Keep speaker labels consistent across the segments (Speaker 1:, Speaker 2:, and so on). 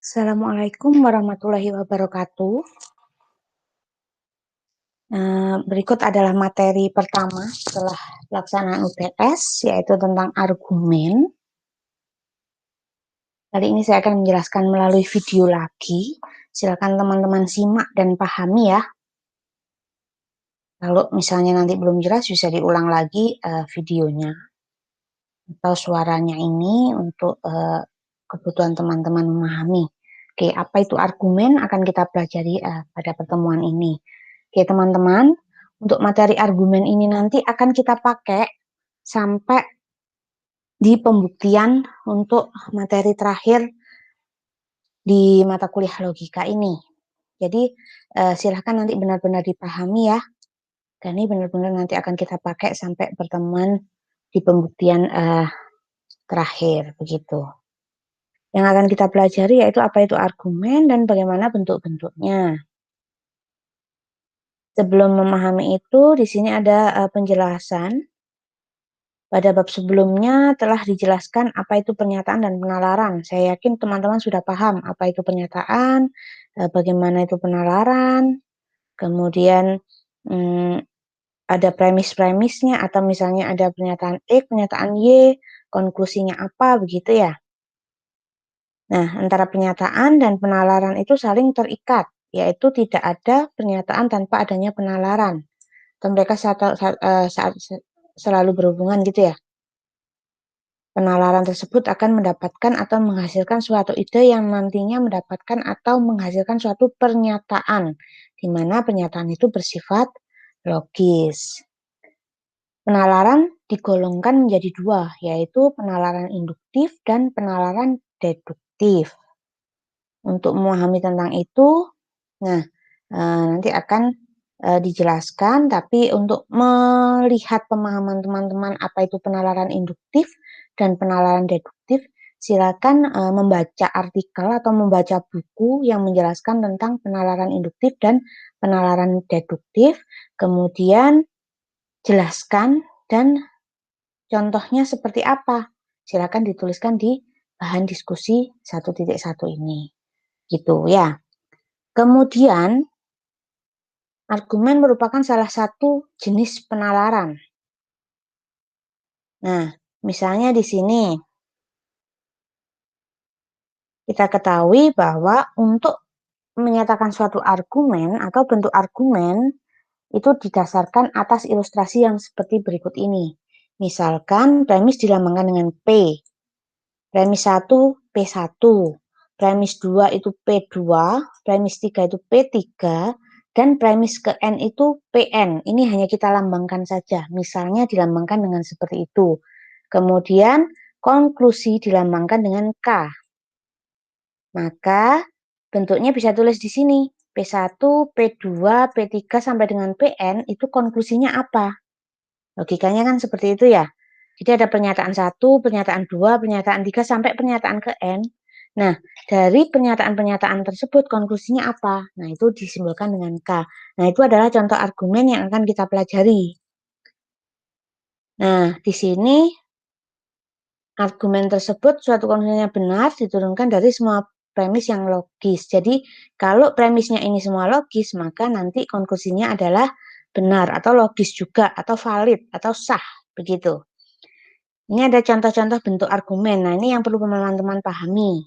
Speaker 1: Assalamualaikum warahmatullahi wabarakatuh. Berikut adalah materi pertama setelah pelaksanaan UTS, yaitu tentang argumen. Kali ini saya akan menjelaskan melalui video lagi. Silakan teman-teman simak dan pahami ya. Kalau misalnya nanti belum jelas, bisa diulang lagi videonya atau suaranya ini untuk kebutuhan teman-teman memahami. Oke, apa itu argumen akan kita pelajari pada pertemuan ini. Oke, teman-teman, untuk materi argumen ini nanti akan kita pakai sampai di pembuktian untuk materi terakhir di mata kuliah logika ini. Jadi, silahkan nanti benar-benar dipahami ya. Dan ini benar-benar nanti akan kita pakai sampai pertemuan di pembuktian terakhir, begitu. Yang akan kita pelajari yaitu apa itu argumen dan bagaimana bentuk-bentuknya. Sebelum memahami itu, di sini ada penjelasan. Pada bab sebelumnya telah dijelaskan apa itu pernyataan dan penalaran. Saya yakin teman-teman sudah paham apa itu pernyataan, bagaimana itu penalaran, kemudian ada premis-premisnya, atau misalnya ada pernyataan X, pernyataan Y, konklusinya apa, begitu ya. Nah, antara pernyataan dan penalaran itu saling terikat, yaitu tidak ada pernyataan tanpa adanya penalaran. Atau mereka selalu berhubungan gitu ya. Penalaran tersebut akan mendapatkan atau menghasilkan suatu ide yang nantinya mendapatkan atau menghasilkan suatu pernyataan, di mana pernyataan itu bersifat logis. Penalaran digolongkan menjadi dua, yaitu penalaran induktif dan penalaran deduktif. Untuk memahami tentang itu, nanti akan dijelaskan, tapi untuk melihat pemahaman teman-teman apa itu penalaran induktif dan penalaran deduktif, silakan membaca artikel atau membaca buku yang menjelaskan tentang penalaran induktif dan penalaran deduktif, kemudian jelaskan dan contohnya seperti apa. Silakan dituliskan di bahan diskusi 1.1 ini. Gitu ya. Kemudian argumen merupakan salah satu jenis penalaran. Nah, misalnya di sini kita ketahui bahwa untuk menyatakan suatu argumen atau bentuk argumen itu didasarkan atas ilustrasi yang seperti berikut ini. Misalkan premis dilambangkan dengan P. Premis 1 P1, premis 2 itu P2, premis 3 itu P3, dan premis ke N itu PN. Ini hanya kita lambangkan saja. Misalnya dilambangkan dengan seperti itu. Kemudian konklusi dilambangkan dengan K. Maka bentuknya bisa tulis di sini. P1, P2, P3 sampai dengan PN itu konklusinya apa? Logikanya kan seperti itu ya. Jadi ada pernyataan 1, pernyataan 2, pernyataan 3 sampai pernyataan ke N. Nah, dari pernyataan-pernyataan tersebut konklusinya apa? Nah, itu disimbolkan dengan K. Nah, itu adalah contoh argumen yang akan kita pelajari. Nah, di sini argumen tersebut suatu konklusinya benar diturunkan dari semua premis yang logis. Jadi, kalau premisnya ini semua logis, maka nanti konklusinya adalah benar atau logis juga atau valid atau sah, begitu. Ini ada contoh-contoh bentuk argumen. Nah, ini yang perlu teman-teman pahami.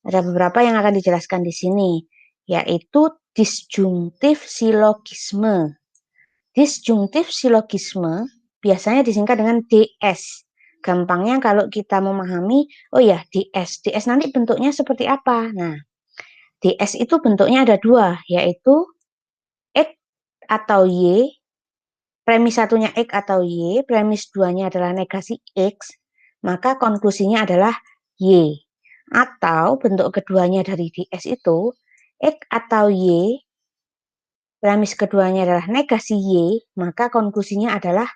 Speaker 1: Ada beberapa yang akan dijelaskan di sini, yaitu disjungtif silogisme. Disjungtif silogisme biasanya disingkat dengan DS. Gampangnya kalau kita memahami, oh ya DS. DS nanti bentuknya seperti apa? Nah, DS itu bentuknya ada dua, yaitu X atau Y. Premis satunya X atau Y, premis duanya adalah negasi X, maka konklusinya adalah Y. Atau bentuk keduanya dari DS itu, X atau Y, premis keduanya adalah negasi Y, maka konklusinya adalah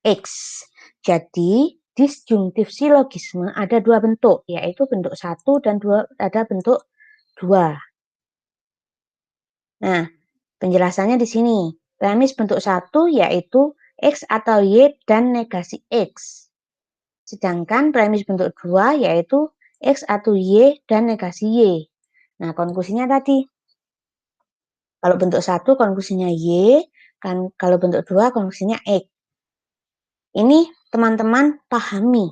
Speaker 1: X. Jadi, disjungtif silogisme ada dua bentuk, yaitu bentuk 1 dan ada bentuk 2. Nah, penjelasannya di sini. Premis bentuk 1 yaitu X atau Y dan negasi X. Sedangkan premis bentuk 2 yaitu X atau Y dan negasi Y. Nah, konklusinya tadi, kalau bentuk 1 konklusinya Y, kan kalau bentuk 2 konklusinya X. Ini teman-teman pahami.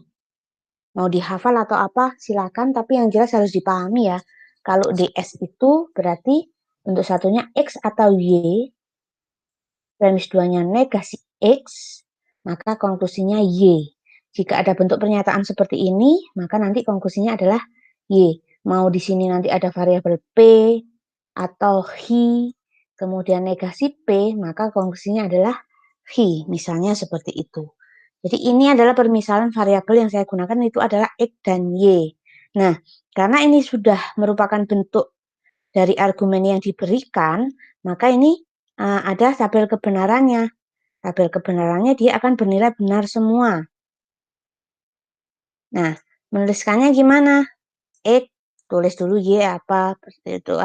Speaker 1: Mau dihafal atau apa, silakan, tapi yang jelas harus dipahami ya. Kalau DS itu berarti bentuk satunya X atau Y, premis 2-nya negasi X, maka konklusinya Y. Jika ada bentuk pernyataan seperti ini, maka nanti konklusinya adalah Y. Mau di sini nanti ada variabel P atau Hi, kemudian negasi P, maka konklusinya adalah Hi. Misalnya seperti itu. Jadi ini adalah permisalan variabel yang saya gunakan itu adalah X dan Y. Nah, karena ini sudah merupakan bentuk dari argumen yang diberikan, maka ini ada tabel kebenarannya. Tabel kebenarannya dia akan bernilai benar semua. Nah, menuliskannya gimana? X, tulis dulu Y apa, itu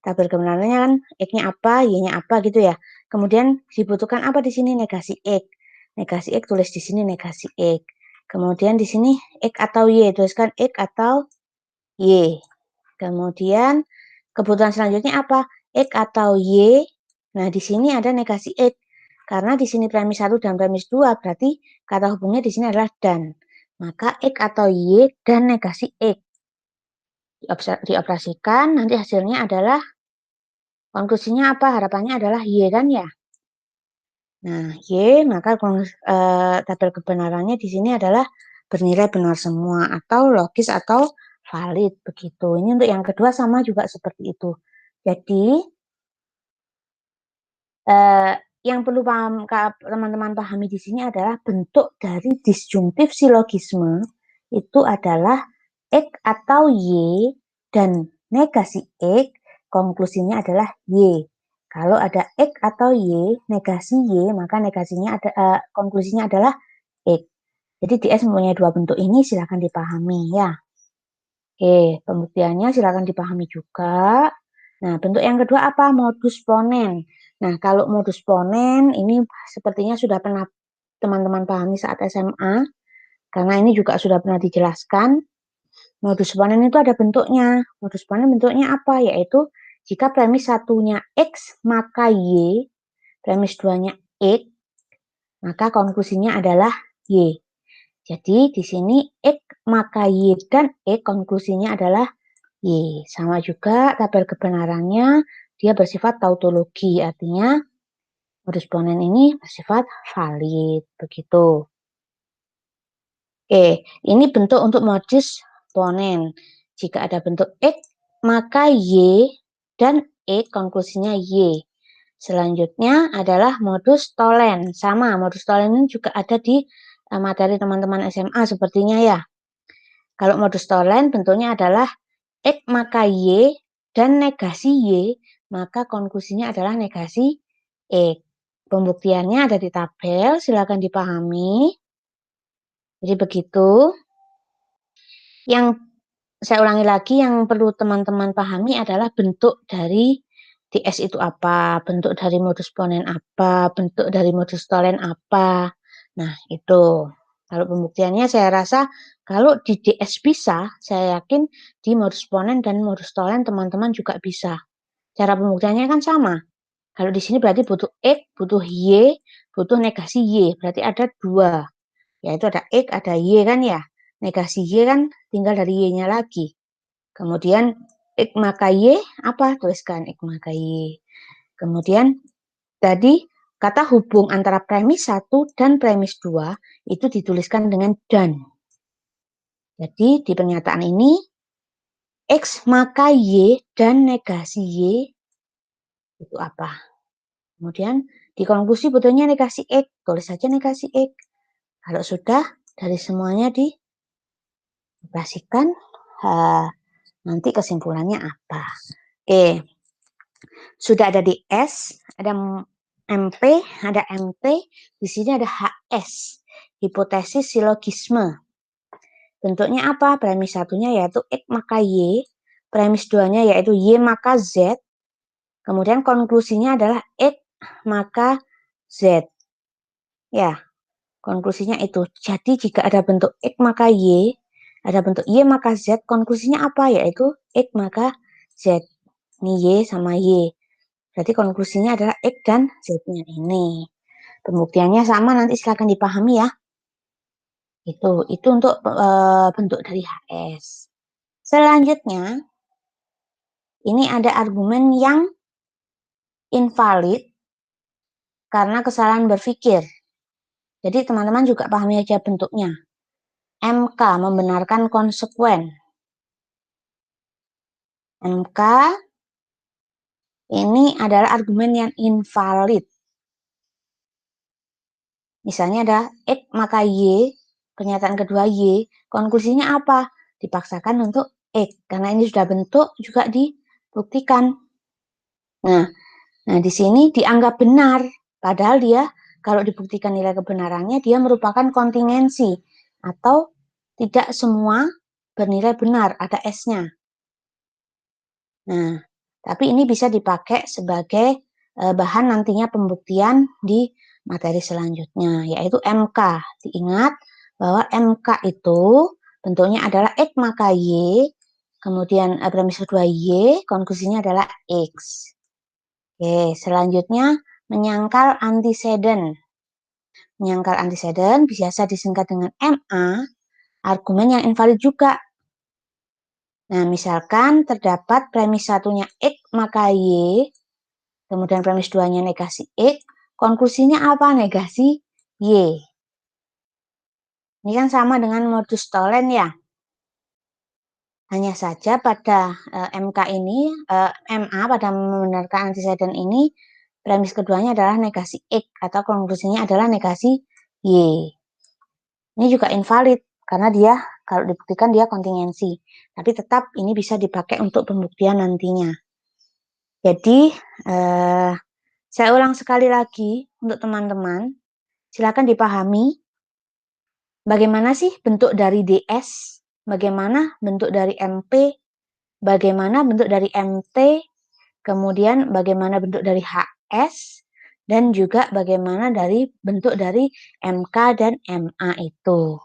Speaker 1: tabel kebenarannya kan X-nya apa, Y-nya apa gitu ya. Kemudian dibutuhkan apa di sini? Negasi X. Negasi X tulis di sini negasi X. Kemudian di sini X atau Y, tuliskan X atau Y. Kemudian kebutuhan selanjutnya apa? X atau Y. Nah, di sini ada negasi X. Karena di sini premis 1 dan premis 2, berarti kata hubungnya di sini adalah dan. Maka X atau Y dan negasi X. Dioperasikan, nanti hasilnya adalah, konklusinya apa? Harapannya adalah Y kan ya? Nah, Y, maka tabel kebenarannya di sini adalah bernilai benar semua, atau logis atau valid, begitu. Ini untuk yang kedua sama juga seperti itu. Jadi, yang perlu teman-teman pahami di sini adalah bentuk dari disjungtif silogisme itu adalah X atau Y dan negasi X, konklusinya adalah Y. Kalau ada X atau Y, negasi Y, maka negasinya konklusinya adalah X. Jadi DS mempunyai dua bentuk ini, silakan dipahami ya. Oke, pembuktiannya silakan dipahami juga. Nah, bentuk yang kedua apa? Modus ponen. Nah, kalau modus ponen ini sepertinya sudah pernah teman-teman pahami saat SMA, karena ini juga sudah pernah dijelaskan. Modus ponen itu ada bentuknya. Modus ponen bentuknya apa? Yaitu jika premis satunya X, maka Y, premis duanya X, maka konklusinya adalah Y. Jadi di sini X maka Y dan X konklusinya adalah Y. Sama juga tabel kebenarannya dia bersifat tautologi, artinya modus ponen ini bersifat valid, begitu. Oke, ini bentuk untuk modus ponen. Jika ada bentuk X, maka Y dan X konklusinya Y. Selanjutnya adalah modus tolen. Sama, modus tolen ini juga ada di materi teman-teman SMA sepertinya ya. Kalau modus tolen bentuknya adalah X maka Y dan negasi Y, maka konklusinya adalah negasi X. Pembuktiannya ada di tabel, silakan dipahami. Jadi begitu. Yang saya ulangi lagi, yang perlu teman-teman pahami adalah bentuk dari DS itu apa, bentuk dari modus ponen apa, bentuk dari modus tolen apa. Nah, itu. Kalau pembuktiannya saya rasa kalau di DS bisa, saya yakin di modus ponen dan modus tolen teman-teman juga bisa. Cara pembuktiannya kan sama. Kalau di sini berarti butuh X, butuh Y, butuh negasi Y. Berarti ada dua. Yaitu ada X, ada Y kan ya. Negasi Y kan tinggal dari Y-nya lagi. Kemudian X maka Y, apa? Tuliskan X maka Y. Kemudian tadi kata hubung antara premis 1 dan premis 2 itu dituliskan dengan dan. Jadi di pernyataan ini X maka Y dan negasi Y itu apa? Kemudian di konklusi butuhnya negasi X, tulis saja negasi X. Kalau sudah dari semuanya dioperasikan, nanti kesimpulannya apa? Oke, sudah ada di S, ada MP, ada MT, di sini ada HS, hipotesis silogisme. Bentuknya apa? Premis satunya yaitu X maka Y, premis duanya yaitu Y maka Z, kemudian konklusinya adalah X maka Z. Ya, konklusinya itu. Jadi jika ada bentuk X maka Y, ada bentuk Y maka Z, konklusinya apa? Yaitu X maka Z. Ini Y sama Y. Berarti konklusinya adalah X dan Z-nya ini. Pembuktiannya sama, nanti silakan dipahami ya. Itu untuk bentuk dari HS. Selanjutnya, ini ada argumen yang invalid karena kesalahan berpikir. Jadi teman-teman juga pahami aja bentuknya. MK membenarkan konsekuen. MK ini adalah argumen yang invalid. Misalnya ada X maka Y, pernyataan kedua Y, konklusinya apa? Dipaksakan untuk X, karena ini sudah bentuk juga dibuktikan. Nah, di sini dianggap benar, padahal dia kalau dibuktikan nilai kebenarannya, dia merupakan kontingensi, atau tidak semua bernilai benar, ada S-nya. Nah, tapi ini bisa dipakai sebagai bahan nantinya pembuktian di materi selanjutnya, yaitu MK. Diingat bahwa MK itu bentuknya adalah X maka Y, kemudian premis kedua Y, konklusinya adalah X. Oke, selanjutnya menyangkal antiseden. Menyangkal antiseden biasa disingkat dengan MA, argumen yang invalid juga. Nah, misalkan terdapat premis satunya X maka Y, kemudian premis duanya negasi X, konklusinya apa? Negasi Y. Ini kan sama dengan modus tollens ya. Hanya saja pada MK ini, MA pada membenarkan antiseden ini, premis keduanya adalah negasi X atau konklusinya adalah negasi Y. Ini juga invalid karena dia kalau dibuktikan dia kontingensi. Tapi tetap ini bisa dipakai untuk pembuktian nantinya. Jadi saya ulang sekali lagi untuk teman-teman, silakan dipahami bagaimana sih bentuk dari DS, bagaimana bentuk dari MP, bagaimana bentuk dari MT, kemudian bagaimana bentuk dari HS, dan juga bagaimana dari bentuk dari MK dan MA itu.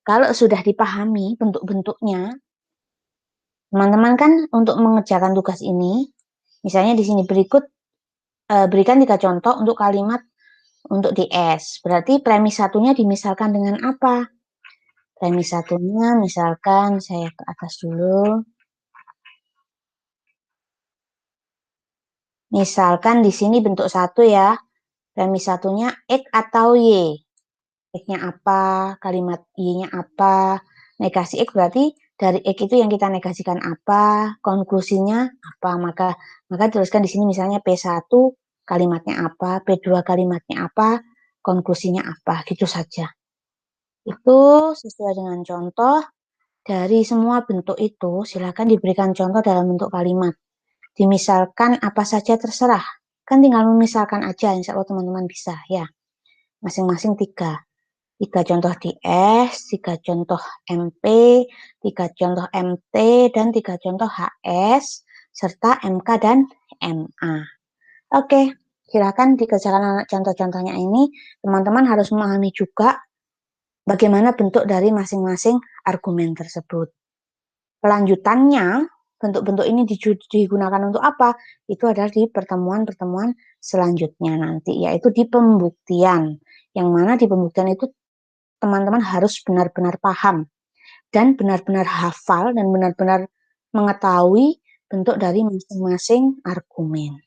Speaker 1: Kalau sudah dipahami bentuk-bentuknya, teman-teman kan untuk mengerjakan tugas ini, misalnya di sini berikut berikan 3 contoh untuk kalimat untuk DS. Berarti premis satunya dimisalkan dengan apa? Premis satunya misalkan saya ke atas dulu. Misalkan di sini bentuk 1 ya. Premis satunya X atau Y. X-nya apa? Kalimat Y-nya apa? Negasi X berarti dari X itu yang kita negasikan apa? Konklusinya apa? Maka tuliskan di sini misalnya P1 kalimatnya apa? P2 kalimatnya apa? Konklusinya apa? Gitu saja. Itu sesuai dengan contoh. Dari semua bentuk itu, silakan diberikan contoh dalam bentuk kalimat. Dimisalkan apa saja terserah. Kan tinggal memisalkan aja, insya Allah teman-teman bisa ya. Masing-masing 3. 3 contoh DS, 3 contoh MP, 3 contoh MT, dan 3 contoh HS, serta MK dan MA. Oke, silakan dikerjakan contoh-contohnya ini. Teman-teman harus memahami juga bagaimana bentuk dari masing-masing argumen tersebut. Kelanjutannya, bentuk-bentuk ini digunakan untuk apa? Itu adalah di pertemuan-pertemuan selanjutnya nanti, yaitu di pembuktian. Yang mana di pembuktian itu teman-teman harus benar-benar paham dan benar-benar hafal dan benar-benar mengetahui bentuk dari masing-masing argumen.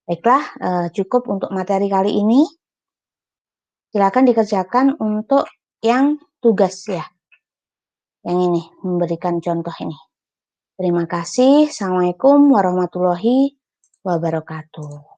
Speaker 1: Baiklah, cukup untuk materi kali ini. Silakan dikerjakan untuk yang tugas ya. Yang ini, memberikan contoh ini. Terima kasih. Assalamualaikum warahmatullahi wabarakatuh.